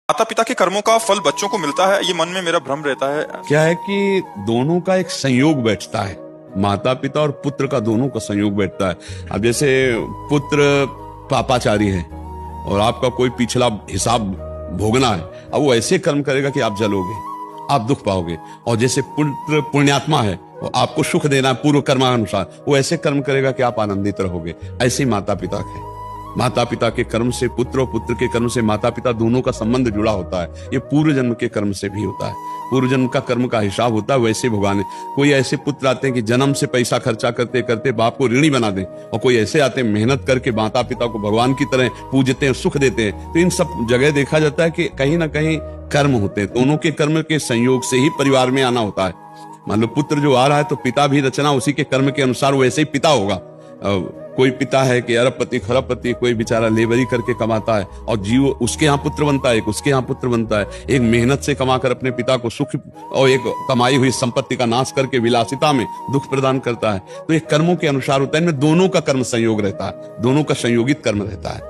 माता पिता के कर्मों का फल बच्चों को मिलता है, ये मन में मेरा भ्रम रहता है। क्या है कि दोनों का एक संयोग बैठता है, माता पिता और पुत्र का दोनों का संयोग बैठता है। अब जैसे पुत्र पापाचारी है और आपका कोई पिछला हिसाब भोगना है, अब वो ऐसे कर्म करेगा कि आप जलोगे, आप दुख पाओगे। और जैसे पुत्र पुण्यात्मा है, वो आपको सुख देना है पूर्व कर्मानुसार, वो ऐसे कर्म करेगा कि आप आनंदित रहोगे। ऐसे ही माता पिता है, माता पिता के कर्म से पुत्र और पुत्र के कर्म से माता पिता, दोनों का संबंध जुड़ा होता है। ये पूर्व जन्म के कर्म से भी होता है, पूर्व जन्म का कर्म का हिसाब होता है। वैसे भगवान, कोई ऐसे पुत्र आते हैं कि जन्म से पैसा खर्चा करते करते बाप को ऋणी बना दें, और कोई ऐसे आते हैं मेहनत करके माता पिता को भगवान की तरह पूजते हैं, सुख देते हैं। तो इन सब जगह देखा जाता है कि कहीं ना कहीं कर्म होते हैं, दोनों के कर्म के संयोग से ही परिवार में आना होता है। मान लो पुत्र जो आ रहा है तो पिता भी रचना उसी के कर्म के अनुसार वैसे ही पिता होगा। कोई पिता है कि अरबपति खरबपति, कोई बेचारा लेबरी करके कमाता है और जीव उसके यहाँ पुत्र बनता है, एक उसके यहाँ पुत्र बनता है। एक मेहनत से कमाकर अपने पिता को सुख और एक कमाई हुई संपत्ति का नाश करके विलासिता में दुख प्रदान करता है। तो ये कर्मों के अनुसार होता है, इनमें दोनों का कर्म संयोग रहता है, दोनों का संयोगित कर्म रहता है।